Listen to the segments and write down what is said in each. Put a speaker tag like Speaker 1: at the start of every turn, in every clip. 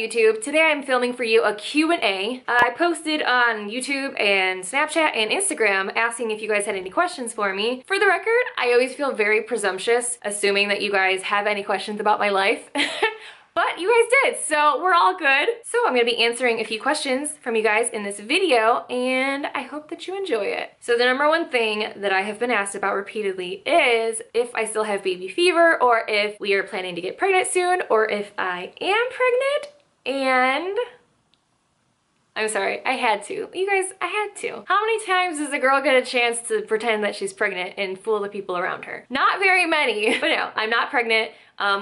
Speaker 1: YouTube. Today I'm filming for you a Q&A. I posted on YouTube and Snapchat and Instagram asking if you guys had any questions for me. For the record, I always feel very presumptuous assuming that you guys have any questions about my life. But you guys did, so we're all good. So I'm gonna be answering a few questions from you guys in this video, and I hope that you enjoy it. So the number one thing that I have been asked about repeatedly is if I still have baby fever, or if we are planning to get pregnant soon, or if I am pregnant, and I'm sorry, I had to. You guys, I had to. How many times does a girl get a chance to pretend that she's pregnant and fool the people around her? Not very many. But no, I'm not pregnant.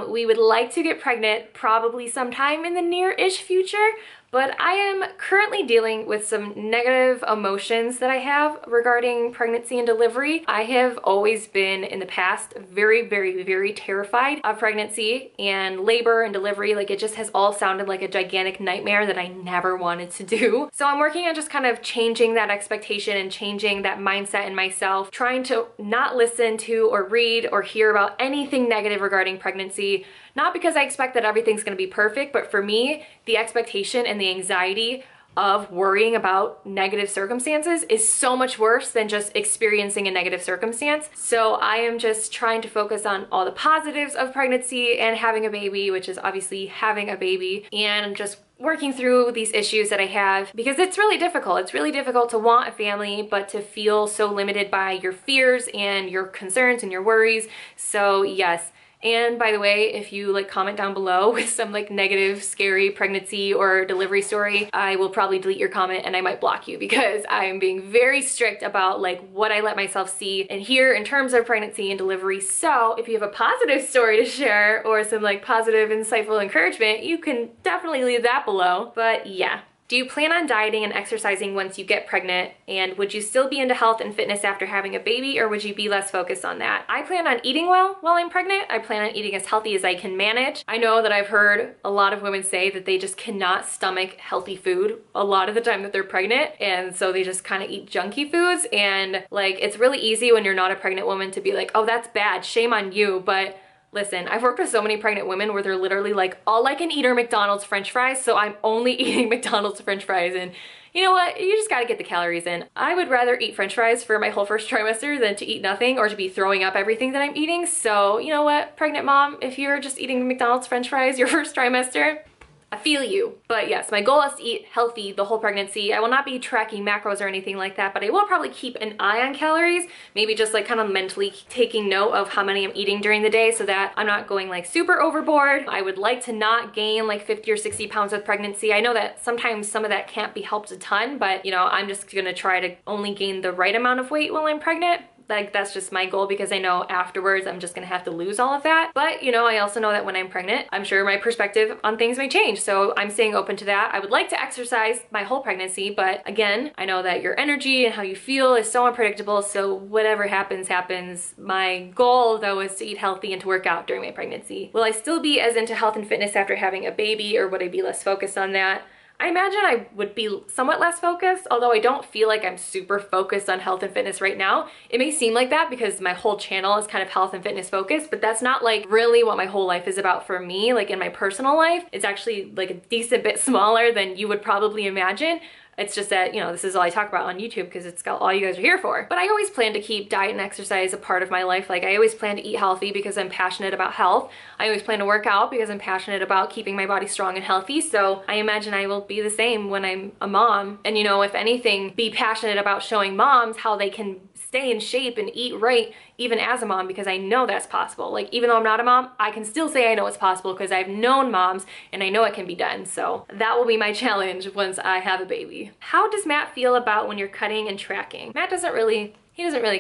Speaker 1: We would like to get pregnant probably sometime in the near-ish future, but I am currently dealing with some negative emotions that I have regarding pregnancy and delivery. I have always been in the past very, very, very terrified of pregnancy and labor and delivery. Like, it just has all sounded like a gigantic nightmare that I never wanted to do. So I'm working on just kind of changing that expectation and changing that mindset in myself, trying to not listen to or read or hear about anything negative regarding pregnancy. Not because I expect that everything's gonna be perfect, but for me, the expectation and the anxiety of worrying about negative circumstances is so much worse than just experiencing a negative circumstance. So I am just trying to focus on all the positives of pregnancy and having a baby, which is obviously having a baby, and just working through these issues that I have, because it's really difficult. It's really difficult to want a family, but to feel so limited by your fears and your concerns and your worries. So yes. And by the way, if you comment down below with some negative, scary pregnancy or delivery story, I will probably delete your comment and I might block you, because I am being very strict about what I let myself see and hear in terms of pregnancy and delivery. So if you have a positive story to share or some positive, insightful encouragement, you can definitely leave that below. But yeah. Do you plan on dieting and exercising once you get pregnant? And would you still be into health and fitness after having a baby, or would you be less focused on that? I plan on eating well while I'm pregnant. I plan on eating as healthy as I can manage. I know that I've heard a lot of women say that they just cannot stomach healthy food a lot of the time that they're pregnant, and so they just kind of eat junky foods. And it's really easy when you're not a pregnant woman to be like, oh, that's bad, shame on you. But listen, I've worked with so many pregnant women where they're literally all I can eat are McDonald's French fries, so I'm only eating McDonald's French fries. And you know what? You just gotta get the calories in. I would rather eat French fries for my whole first trimester than to eat nothing or to be throwing up everything that I'm eating. So you know what, pregnant mom, if you're just eating McDonald's French fries your first trimester, I feel you. But yes, my goal is to eat healthy the whole pregnancy. I will not be tracking macros or anything like that, but I will probably keep an eye on calories, maybe just kind of mentally taking note of how many I'm eating during the day so that I'm not going super overboard. I would like to not gain 50 or 60 pounds with pregnancy. I know that sometimes some of that can't be helped a ton, but you know, I'm just gonna try to only gain the right amount of weight while I'm pregnant. That's just my goal, because I know afterwards I'm just gonna have to lose all of that. But you know, I also know that when I'm pregnant, I'm sure my perspective on things may change. So I'm staying open to that. I would like to exercise my whole pregnancy, but again, I know that your energy and how you feel is so unpredictable. So whatever happens, happens. My goal though is to eat healthy and to work out during my pregnancy. Will I still be as into health and fitness after having a baby, or would I be less focused on that? I imagine I would be somewhat less focused, although I don't feel like I'm super focused on health and fitness right now. It may seem like that because my whole channel is kind of health and fitness focused, but that's not really what my whole life is about for me. In my personal life, it's actually a decent bit smaller than you would probably imagine. It's just that, you know, this is all I talk about on YouTube because it's all you guys are here for. But I always plan to keep diet and exercise a part of my life. I always plan to eat healthy because I'm passionate about health. I always plan to work out because I'm passionate about keeping my body strong and healthy. So I imagine I will be the same when I'm a mom. And you know, if anything, be passionate about showing moms how they can stay in shape and eat right even as a mom, because I know that's possible. Even though I'm not a mom, I can still say I know it's possible because I've known moms and I know it can be done. So that will be my challenge once I have a baby. How does Matt feel about when you're cutting and tracking? Matt doesn't really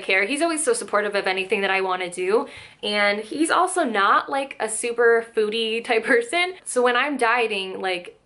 Speaker 1: care. He's always so supportive of anything that I want to do. And he's also not a super foodie type person. So when I'm dieting,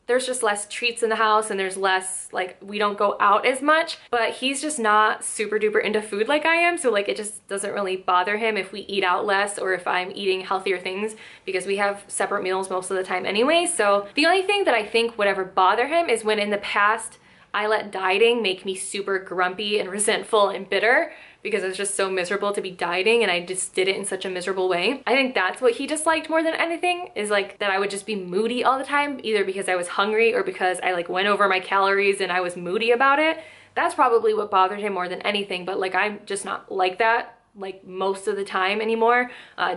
Speaker 1: there's just less treats in the house and there's less, we don't go out as much, but he's just not super duper into food like I am. So it just doesn't really bother him if we eat out less or if I'm eating healthier things, because we have separate meals most of the time anyway. So the only thing that I think would ever bother him is when in the past I let dieting make me super grumpy and resentful and bitter because it was just so miserable to be dieting, and I just did it in such a miserable way. I think that's what he disliked more than anything, is like that I would just be moody all the time, either because I was hungry or because I like went over my calories and I was moody about it. That's probably what bothered him more than anything, but like I'm just not like that like most of the time anymore.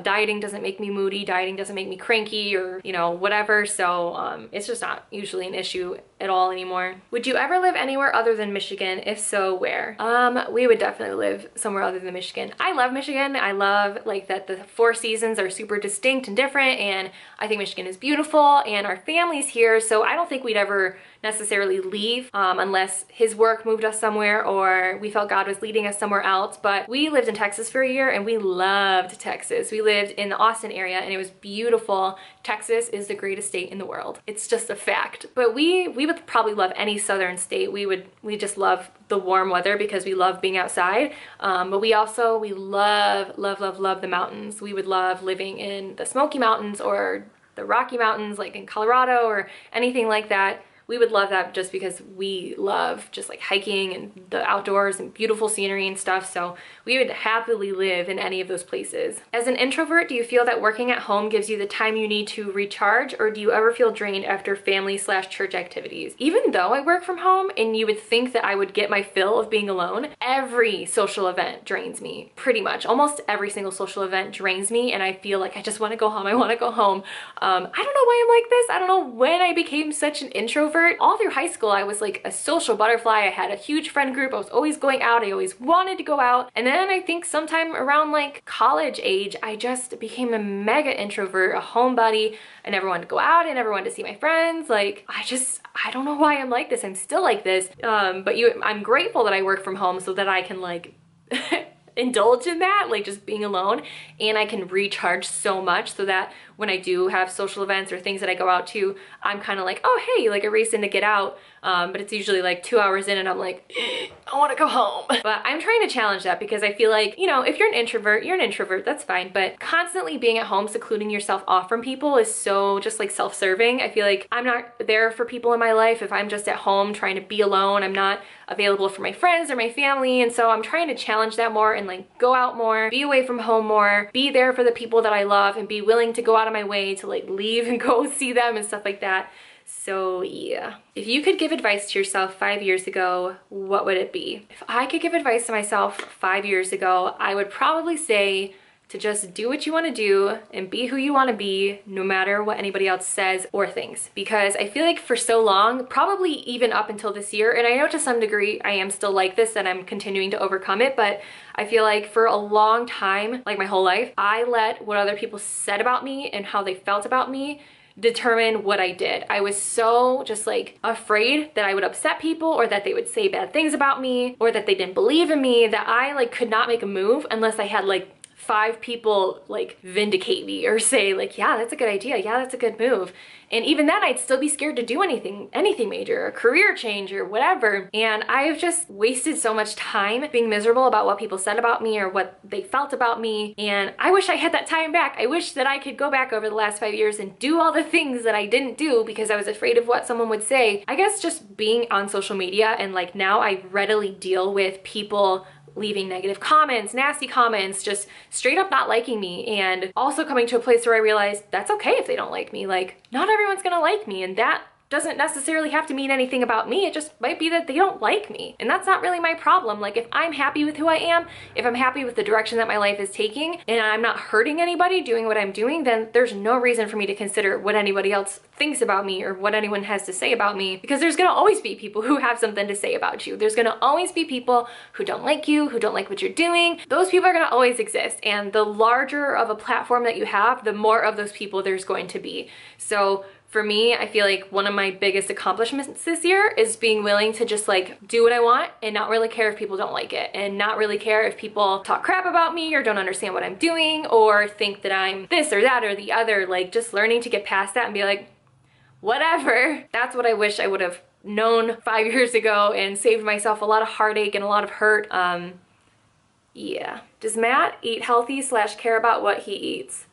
Speaker 1: Dieting doesn't make me moody, dieting doesn't make me cranky or, you know, whatever. So it's just not usually an issue at all anymore. Would you ever live anywhere other than Michigan? If so, where? We would definitely live somewhere other than Michigan. I love Michigan. I love like that the 4 seasons are super distinct and different, and I think Michigan is beautiful and our family's here, so I don't think we'd ever necessarily leave unless his work moved us somewhere or we felt God was leading us somewhere else. But we lived in Texas for a year and we loved Texas. We lived in the Austin area and it was beautiful. Texas is the greatest state in the world. It's just a fact. But we would probably love any southern state. We just love the warm weather because we love being outside. But we love the mountains. We would love living in the Smoky Mountains or the Rocky Mountains, like in Colorado or anything like that. We would love that just because we love just like hiking and the outdoors and beautiful scenery and stuff. So we would happily live in any of those places. As an introvert, do you feel that working at home gives you the time you need to recharge, or do you ever feel drained after family/church activities? Even though I work from home and you would think that I would get my fill of being alone, every social event drains me, pretty much. Almost every single social event drains me and I feel like I just want to go home. I want to go home. I don't know why I'm like this. I don't know when I became such an introvert. All through high school, I was like a social butterfly. I had a huge friend group. I was always going out. I always wanted to go out. And then I think sometime around like college age, I just became a mega introvert, a homebody. I never wanted to go out. I never wanted to see my friends. Like, I don't know why I'm like this. I'm still like this. But I'm grateful that I work from home so that I can like indulge in that, like just being alone, and I can recharge so much so that when I do have social events or things that I go out to, I'm kind of like, oh hey, like a reason to get out. But it's usually like 2 hours in and I'm like, I want to go home. But I'm trying to challenge that because I feel like, you know, if you're an introvert, that's fine. But constantly being at home, secluding yourself off from people is so just like self-serving. I feel like I'm not there for people in my life if I'm just at home trying to be alone. I'm not available for my friends or my family. And so I'm trying to challenge that more and like go out more, be away from home more, be there for the people that I love, and be willing to go out of my way to like leave and go see them and stuff like that. So yeah. If you could give advice to yourself 5 years ago, what would it be? If I could give advice to myself 5 years ago, I would probably say to just do what you want to do and be who you want to be, no matter what anybody else says or thinks. Because I feel like for so long, probably even up until this year, and I know to some degree I am still like this and I'm continuing to overcome it, but I feel like for a long time, like my whole life, I let what other people said about me and how they felt about me determine what I did. I was so just like afraid that I would upset people or that they would say bad things about me or that they didn't believe in me that I like could not make a move unless I had like 5 people like vindicate me or say like, yeah, that's a good idea. Yeah, that's a good move. And even then I'd still be scared to do anything major, a career change or whatever. And I've just wasted so much time being miserable about what people said about me or what they felt about me. And I wish I had that time back. I wish that I could go back over the last 5 years and do all the things that I didn't do because I was afraid of what someone would say. I guess just being on social media and like now I readily deal with people leaving negative comments, nasty comments, just straight up not liking me, and also coming to a place where I realized that's okay if they don't like me. Like, not everyone's gonna like me, and that doesn't necessarily have to mean anything about me. It just might be that they don't like me. And that's not really my problem. Like, if I'm happy with who I am, if I'm happy with the direction that my life is taking, and I'm not hurting anybody doing what I'm doing, then there's no reason for me to consider what anybody else thinks about me or what anyone has to say about me, because there's gonna always be people who have something to say about you. There's gonna always be people who don't like you, who don't like what you're doing. Those people are gonna always exist. And the larger of a platform that you have, the more of those people there's going to be. So for me, I feel like one of my biggest accomplishments this year is being willing to just like do what I want and not really care if people don't like it, and not really care if people talk crap about me or don't understand what I'm doing or think that I'm this or that or the other. Like, just learning to get past that and be like, whatever. That's what I wish I would have known 5 years ago and saved myself a lot of heartache and a lot of hurt. Yeah. Does Matt eat healthy / care about what he eats?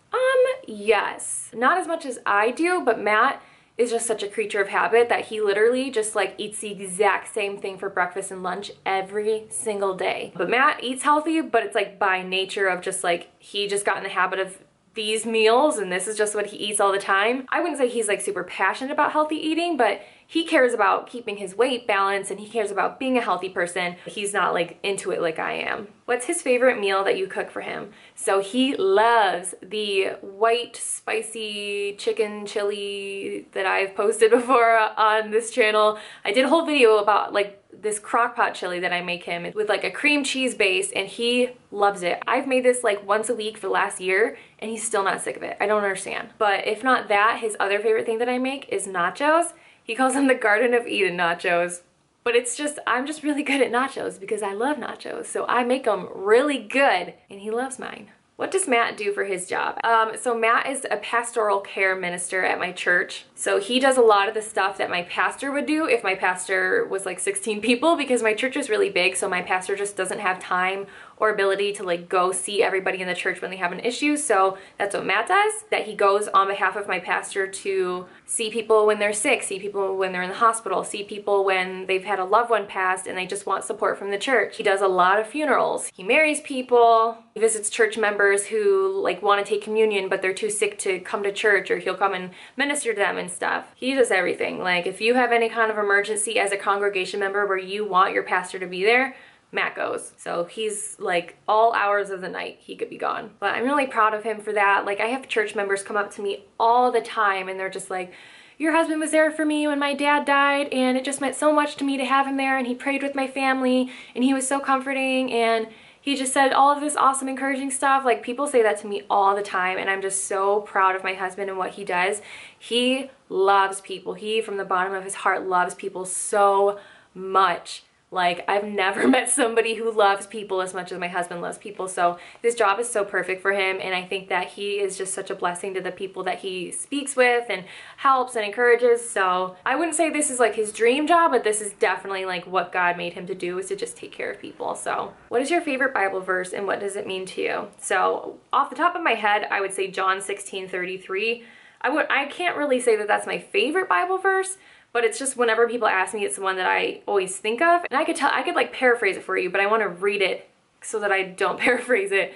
Speaker 1: Yes. Not as much as I do, but Matt is just such a creature of habit that he literally just like eats the exact same thing for breakfast and lunch every single day. But Matt eats healthy, but it's like by nature of just like, he just got in the habit of these meals and this is just what he eats all the time. I wouldn't say he's like super passionate about healthy eating, but he cares about keeping his weight balanced and he cares about being a healthy person. He's not like into it like I am. What's his favorite meal that you cook for him? So he loves the white spicy chicken chili that I've posted before on this channel. I did a whole video about like this crock pot chili that I make him with like a cream cheese base, and he loves it. I've made this like once a week for the last year and he's still not sick of it. I don't understand. But if not that, his other favorite thing that I make is nachos. He calls them the Garden of Eden nachos. But it's just, I'm just really good at nachos because I love nachos. So I make them really good and he loves mine. What does Matt do for his job? So Matt is a pastoral care minister at my church. So he does a lot of the stuff that my pastor would do if my pastor was like 16 people, because my church is really big, so my pastor just doesn't have time or ability to like go see everybody in the church when they have an issue. So that's what Matt does, that he goes on behalf of my pastor to see people when they're sick, see people when they're in the hospital, see people when they've had a loved one passed and they just want support from the church. He does a lot of funerals. He marries people. He visits church members who like want to take communion but they're too sick to come to church, or he'll come and minister to them and stuff. He does everything. Like if you have any kind of emergency as a congregation member where you want your pastor to be there, Matt goes. So he's like all hours of the night he could be gone. But I'm really proud of him for that. Like I have church members come up to me all the time and they're just like, your husband was there for me when my dad died and it just meant so much to me to have him there, and he prayed with my family and he was so comforting and he just said all of this awesome encouraging stuff. Like people say that to me all the time and I'm just so proud of my husband and what he does. He loves people. He from the bottom of his heart loves people so much. Like I've never met somebody who loves people as much as my husband loves people. So this job is so perfect for him, and I think that he is just such a blessing to the people that he speaks with and helps and encourages. So I wouldn't say this is like his dream job, but this is definitely like what God made him to do, is to just take care of people. So what is your favorite Bible verse and what does it mean to you? So off the top of my head, I would say John 16:33. I can't really say that that's my favorite Bible verse, but it's just whenever people ask me, it's the one that I always think of. And I could like paraphrase it for you, but I want to read it so that I don't paraphrase it.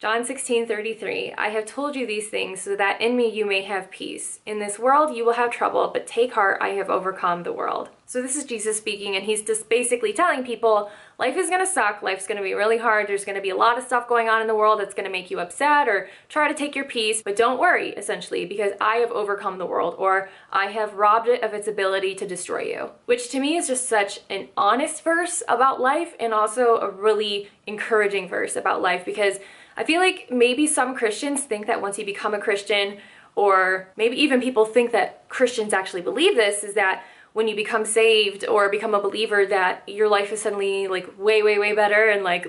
Speaker 1: John 16:33, I have told you these things so that in me you may have peace. In this world you will have trouble, but take heart, I have overcome the world. So this is Jesus speaking, and he's just basically telling people life is gonna suck, life's gonna be really hard, there's gonna be a lot of stuff going on in the world that's gonna make you upset or try to take your peace, but don't worry, essentially, because I have overcome the world, or I have robbed it of its ability to destroy you. Which to me is just such an honest verse about life, and also a really encouraging verse about life, because I feel like maybe some Christians think that once you become a Christian, or maybe even people think that Christians actually believe this, is that when you become saved or become a believer that your life is suddenly like way, way, way better, and like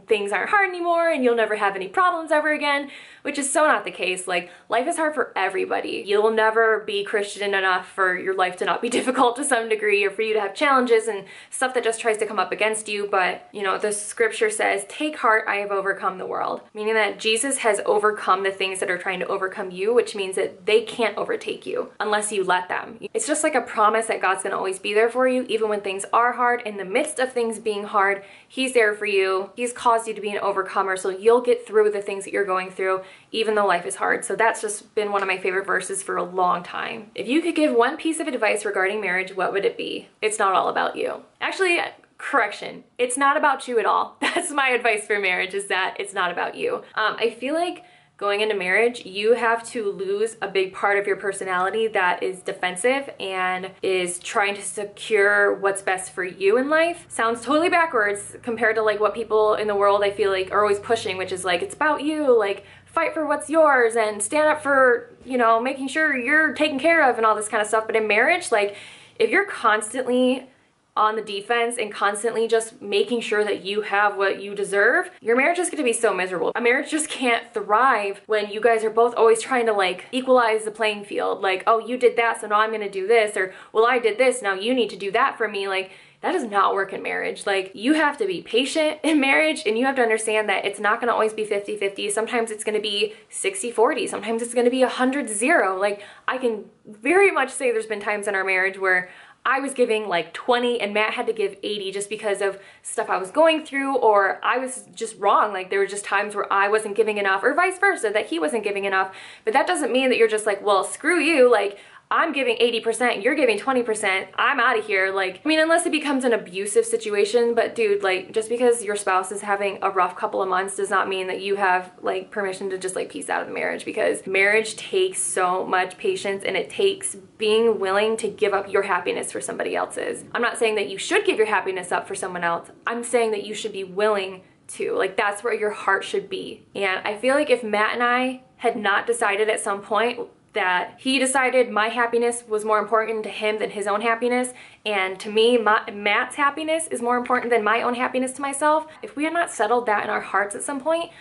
Speaker 1: things aren't hard anymore and you'll never have any problems ever again, which is so not the case. Like life is hard for everybody. You'll never be Christian enough for your life to not be difficult to some degree, or for you to have challenges and stuff that just tries to come up against you. But you know, the scripture says, take heart, I have overcome the world, meaning that Jesus has overcome the things that are trying to overcome you, which means that they can't overtake you unless you let them. It's just like a promise that God's gonna always be there for you, even when things are hard. In the midst of things being hard, he's there for you. He's caused you to be an overcomer, so you'll get through the things that you're going through, even though life is hard. So that's just been one of my favorite verses for a long time. If you could give one piece of advice regarding marriage, what would it be? It's not all about you. Actually, correction, it's not about you at all. That's my advice for marriage, is that it's not about you. I feel like going into marriage, you have to lose a big part of your personality that is defensive and is trying to secure what's best for you in life. Sounds totally backwards compared to like what people in the world I feel like are always pushing, which is like, it's about you, like fight for what's yours and stand up for, you know, making sure you're taken care of and all this kind of stuff. But in marriage, like if you're constantly on the defense and constantly just making sure that you have what you deserve, your marriage is going to be so miserable. A marriage just can't thrive when you guys are both always trying to like equalize the playing field. Like, oh, you did that, so now I'm going to do this, or well, I did this, now you need to do that for me. Like That does not work in marriage. Like, you have to be patient in marriage, and you have to understand that it's not going to always be 50-50. Sometimes it's going to be 60-40. Sometimes it's going to be 100-0. Like, I can very much say there's been times in our marriage where I was giving like 20 and Matt had to give 80 just because of stuff I was going through, or I was just wrong. Like, there were just times where I wasn't giving enough, or vice versa, that he wasn't giving enough. But that doesn't mean that you're just like, well, screw you. Like, I'm giving 80%, you're giving 20%, I'm out of here. Like, I mean, unless it becomes an abusive situation, but dude, like, just because your spouse is having a rough couple of months does not mean that you have like permission to just like peace out of the marriage, because marriage takes so much patience, and it takes being willing to give up your happiness for somebody else's. I'm not saying that you should give your happiness up for someone else. I'm saying that you should be willing to. Like, that's where your heart should be. And I feel like if Matt and I had not decided at some point that he decided my happiness was more important to him than his own happiness, and to me, Matt's happiness is more important than my own happiness to myself, if we had not settled that in our hearts at some point,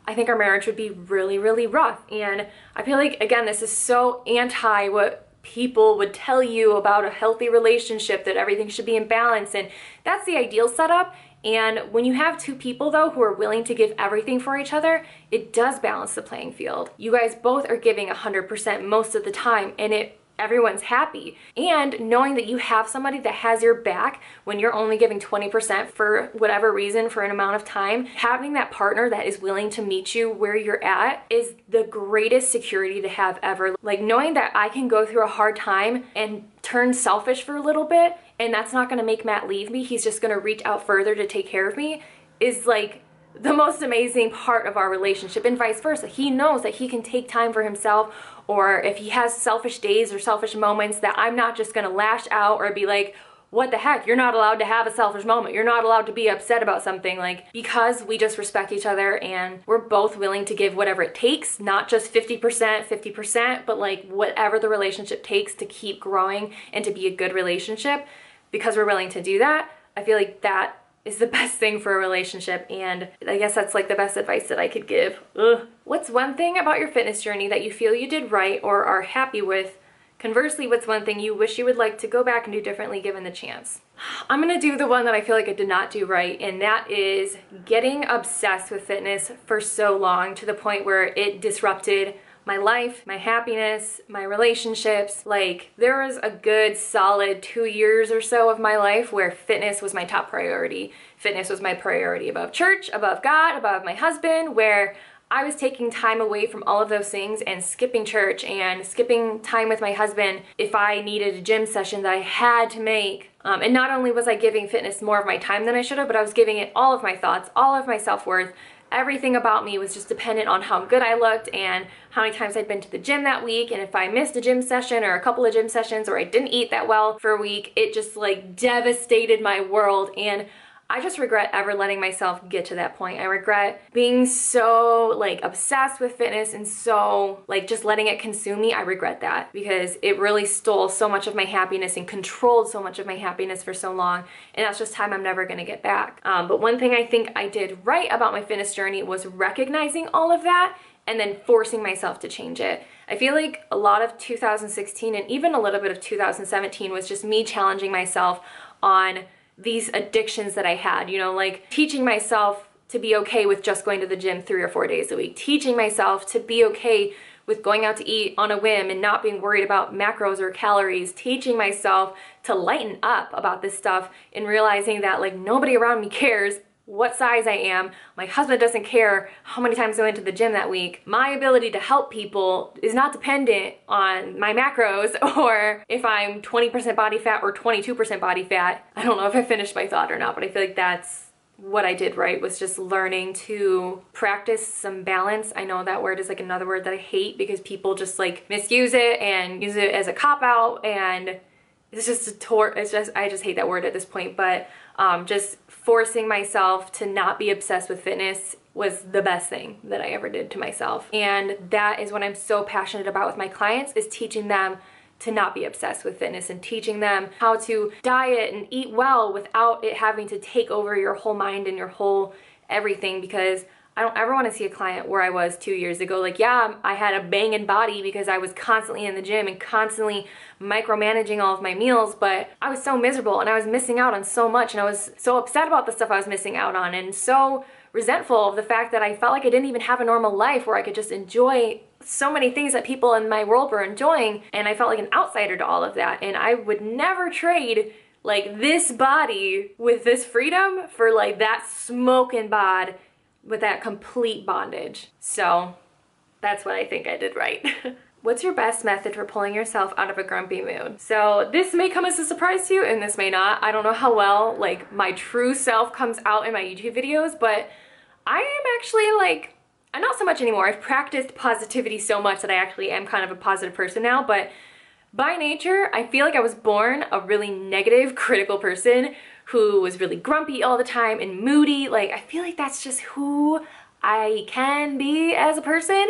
Speaker 1: I think our marriage would be really, really rough. And I feel like, again, this is so anti what people would tell you about a healthy relationship, that everything should be in balance, and that's the ideal setup. And when you have two people, though, who are willing to give everything for each other, it does balance the playing field. You guys both are giving 100% most of the time, and everyone's happy. And knowing that you have somebody that has your back when you're only giving 20% for whatever reason for an amount of time, having that partner that is willing to meet you where you're at is the greatest security to have ever. Like, knowing that I can go through a hard time and turn selfish for a little bit, and that's not gonna make Matt leave me, he's just gonna reach out further to take care of me, is like the most amazing part of our relationship. And vice versa, he knows that he can take time for himself, or if he has selfish days or selfish moments, that I'm not just gonna lash out or be like, what the heck, you're not allowed to have a selfish moment, you're not allowed to be upset about something. Like, because we just respect each other and we're both willing to give whatever it takes, not just 50%, but like whatever the relationship takes to keep growing and to be a good relationship, because we're willing to do that, I feel like that is the best thing for a relationship. And I guess that's like the best advice that I could give. Ugh. What's one thing about your fitness journey that you feel you did right or are happy with? Conversely, what's one thing you wish you would like to go back and do differently given the chance? I'm gonna do the one that I feel like I did not do right, and that is getting obsessed with fitness for so long to the point where it disrupted my life, my happiness, my relationships. Like, there was a good solid 2 years or so of my life where fitness was my top priority. Fitness was my priority above church, above God, above my husband, where I was taking time away from all of those things and skipping church and skipping time with my husband if I needed a gym session that I had to make. And not only was I giving fitness more of my time than I should have, but I was giving it all of my thoughts, all of my self-worth. Everything about me was just dependent on how good I looked and how many times I'd been to the gym that week. And if I missed a gym session or a couple of gym sessions, or I didn't eat that well for a week, it just like devastated my world. And I just regret ever letting myself get to that point. I regret being so like obsessed with fitness and so like just letting it consume me. I regret that, because it really stole so much of my happiness and controlled so much of my happiness for so long. And that's just time I'm never gonna get back. But one thing I think I did right about my fitness journey was recognizing all of that and then forcing myself to change it. I feel like a lot of 2016 and even a little bit of 2017 was just me challenging myself on these addictions that I had, you know, like teaching myself to be okay with just going to the gym 3 or 4 days a week, teaching myself to be okay with going out to eat on a whim and not being worried about macros or calories, teaching myself to lighten up about this stuff and realizing that like nobody around me cares what size I am. My husband doesn't care how many times I went to the gym that week. My ability to help people is not dependent on my macros or if I'm 20% body fat or 22% body fat. I don't know if I finished my thought or not, but I feel like that's what I did right, was just learning to practice some balance. I know that word is like another word that I hate because people just like misuse it and use it as a cop-out, and it's just I just hate that word at this point. But just forcing myself to not be obsessed with fitness was the best thing that I ever did to myself. And that is what I'm so passionate about with my clients, is teaching them to not be obsessed with fitness and teaching them how to diet and eat well without it having to take over your whole mind and your whole everything. Because I don't ever want to see a client where I was 2 years ago. Like, yeah, I had a banging body because I was constantly in the gym and constantly micromanaging all of my meals, but I was so miserable and I was missing out on so much, and I was so upset about the stuff I was missing out on, and so resentful of the fact that I felt like I didn't even have a normal life where I could just enjoy so many things that people in my world were enjoying, and I felt like an outsider to all of that. And I would never trade like this body with this freedom for like that smoking bod with that complete bondage. So that's what I think I did right. What's your best method for pulling yourself out of a grumpy mood? So this may come as a surprise to you, and this may not. I don't know how well like my true self comes out in my YouTube videos, but I am actually like, not so much anymore. I've practiced positivity so much that I actually am kind of a positive person now, but by nature, I feel like I was born a really negative, critical person who was really grumpy all the time and moody. Like, I feel like that's just who I can be as a person.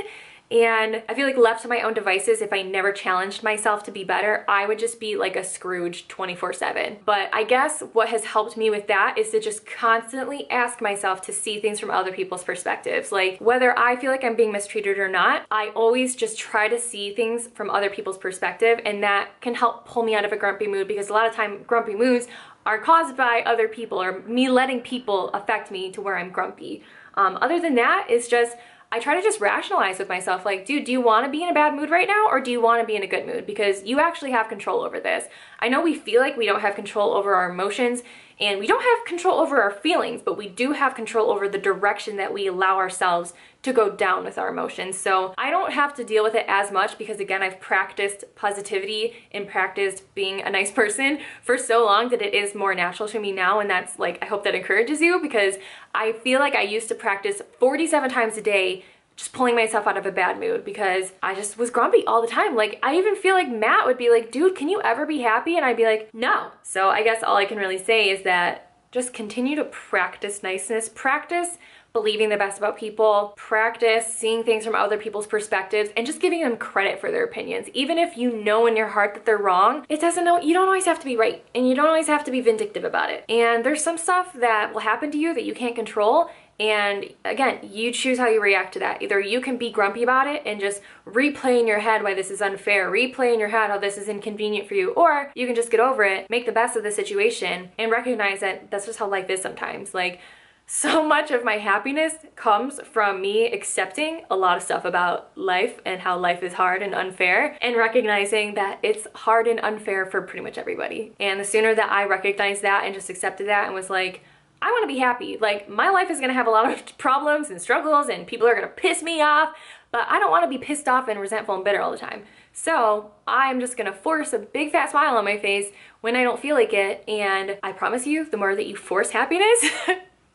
Speaker 1: And I feel like left to my own devices, if I never challenged myself to be better, I would just be like a Scrooge 24/7. But I guess what has helped me with that is to just constantly ask myself to see things from other people's perspectives. Like, whether I feel like I'm being mistreated or not, I always just try to see things from other people's perspective, and that can help pull me out of a grumpy mood, because a lot of time grumpy moods are caused by other people or me letting people affect me to where I'm grumpy. Other than that, it's just, I try to just rationalize with myself, like, dude, do you want to be in a bad mood right now, or do you want to be in a good mood? Because you actually have control over this. I know we feel like we don't have control over our emotions, and we don't have control over our feelings, but we do have control over the direction that we allow ourselves to go down with our emotions. So I don't have to deal with it as much because, again, I've practiced positivity and practiced being a nice person for so long that it is more natural to me now. And that's like, I hope that encourages you, because I feel like I used to practice 47 times a day just pulling myself out of a bad mood because I just was grumpy all the time. Like, I even feel like Matt would be like, dude, can you ever be happy? And I'd be like, no. So I guess all I can really say is that just continue to practice niceness, practice believing the best about people, practice seeing things from other people's perspectives, and just giving them credit for their opinions. Even if you know in your heart that they're wrong, you don't always have to be right, and you don't always have to be vindictive about it. And there's some stuff that will happen to you that you can't control, and again, you choose how you react to that. Either you can be grumpy about it and just replay in your head why this is unfair, replay in your head how this is inconvenient for you, or you can just get over it, make the best of the situation, and recognize that that's just how life is sometimes. Like, so much of my happiness comes from me accepting a lot of stuff about life and how life is hard and unfair, and recognizing that it's hard and unfair for pretty much everybody. And the sooner that I recognized that and just accepted that and was like, I want to be happy. Like, my life is going to have a lot of problems and struggles and people are going to piss me off, but I don't want to be pissed off and resentful and bitter all the time. So I'm just going to force a big fat smile on my face when I don't feel like it. And I promise you, the more that you force happiness,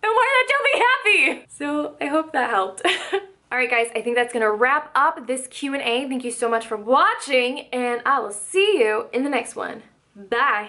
Speaker 1: the more that you'll be happy. So I hope that helped. All right, guys, I think that's gonna wrap up this Q&A. Thank you so much for watching, and I will see you in the next one. Bye.